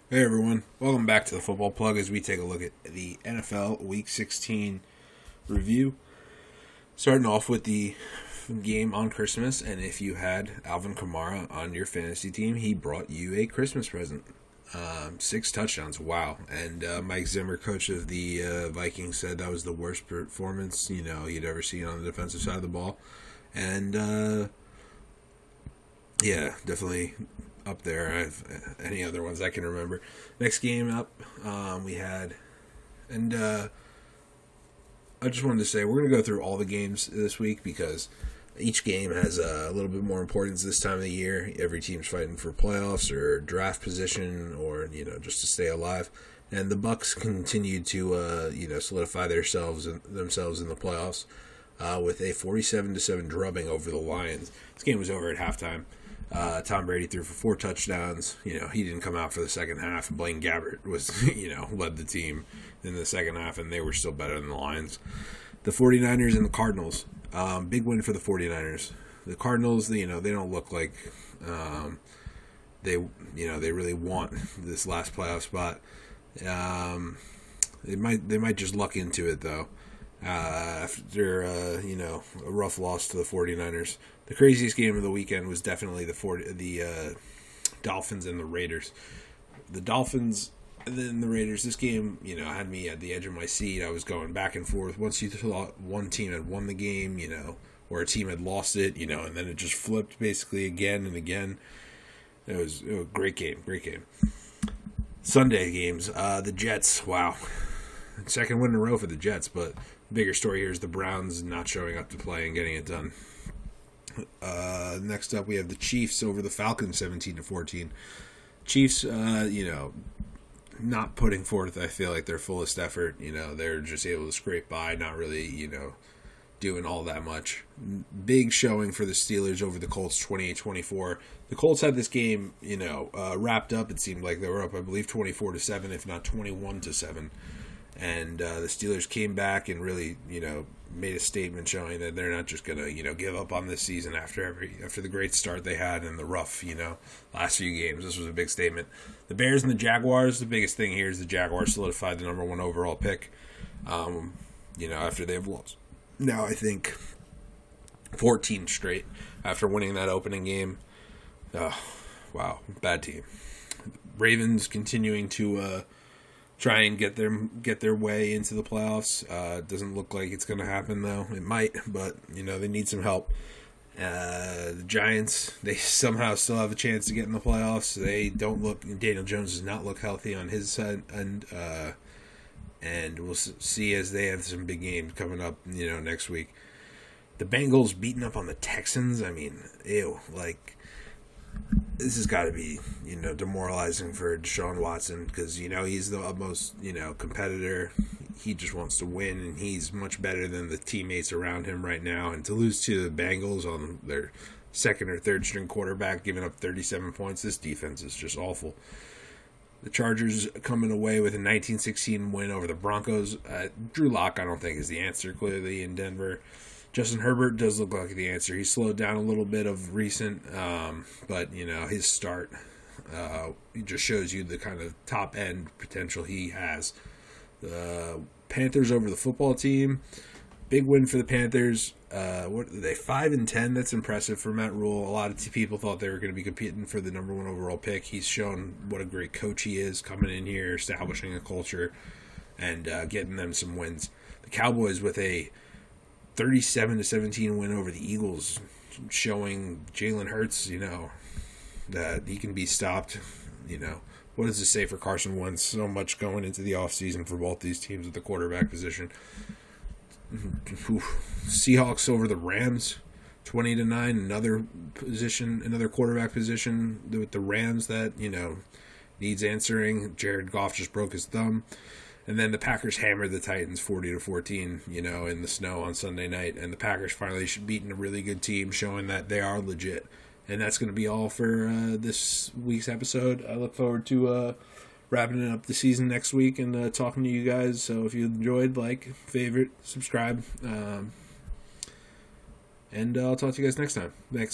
Hey everyone, welcome back to the Football Plug as we take a look at the NFL Week 16 review. Starting off with the game on Christmas, and if you had Alvin Kamara on your fantasy team, he brought you a Christmas present. 6 touchdowns, wow. And Mike Zimmer, coach of the Vikings, said that was the worst performance he'd ever seen on the defensive side of the ball. And yeah, definitely up there. Any other ones I can remember. Next game up, we had, and I just wanted to say we're going to go through all the games this week because each game has a little bit more importance this time of the year. Every team's fighting for playoffs or draft position, or just to stay alive. And the Bucks continue to solidify themselves in the playoffs with a 47-7 drubbing over the Lions. This game was over at halftime. Tom Brady threw for 4 touchdowns. He didn't come out for the second half. Blaine Gabbert was, led the team in the second half, and they were still better than the Lions. The 49ers and the Cardinals. Big win for the 49ers. The Cardinals, they don't look like they really want this last playoff spot. They might just luck into it, though. After a rough loss to the 49ers. The craziest game of the weekend was definitely the Dolphins and the Raiders. The Dolphins and then the Raiders. This game, had me at the edge of my seat. I was going back and forth. Once you thought one team had won the game, or a team had lost it, and then it just flipped basically again and again. It was a great game. Sunday games. The Jets. Wow. Second win in a row for the Jets, but the bigger story here is the Browns not showing up to play and getting it done. Next up, we have the Chiefs over the Falcons, 17-14. Chiefs, not putting forth, I feel like, their fullest effort. They're just able to scrape by, not really, doing all that much. Big showing for the Steelers over the Colts, 28-24. The Colts had this game, wrapped up. It seemed like they were up, I believe, 24-7, if not 21-7. And the Steelers came back and really, made a statement showing that they're not just going to, give up on this season after the great start they had in the rough, last few games. This was a big statement. The Bears and the Jaguars, the biggest thing here is the Jaguars solidified the number 1 overall pick, after they've lost. Now I think 14 straight after winning that opening game. Oh, wow, bad team. Ravens continuing to try and get their way into the playoffs. Doesn't look like it's going to happen, though. It might, but, they need some help. The Giants, they somehow still have a chance to get in the playoffs. They don't look, Daniel Jones does not look healthy on his side, and we'll see as they have some big games coming up, next week. The Bengals beating up on the Texans, I mean, ew, this has got to be, demoralizing for Deshaun Watson because, he's the utmost, competitor. He just wants to win, and he's much better than the teammates around him right now. And to lose to the Bengals on their second or third string quarterback, giving up 37 points, this defense is just awful. The Chargers coming away with a 19-16 win over the Broncos. Drew Lock, I don't think, is the answer, clearly, in Denver. Justin Herbert does look like the answer. He slowed down a little bit of recent, but, his start it just shows you the kind of top-end potential he has. The Panthers over the football team. Big win for the Panthers. What are they, 5-10? That's impressive for Matt Rule. A lot of people thought they were going to be competing for the number 1 overall pick. He's shown what a great coach he is, coming in here, establishing a culture, and getting them some wins. The Cowboys with a 37-17 win over the Eagles, showing Jalen Hurts, that he can be stopped. What does it say for Carson Wentz? So much going into the offseason for both these teams at the quarterback position. Seahawks over the Rams, 20-9. Another quarterback position with the Rams that needs answering. Jared Goff just broke his thumb. And then the Packers hammered the Titans 40-14, in the snow on Sunday night. And the Packers finally beating a really good team, showing that they are legit. And that's going to be all for this week's episode. I look forward to wrapping up the season next week and talking to you guys. So if you enjoyed, favorite, subscribe. And I'll talk to you guys next time. Thanks.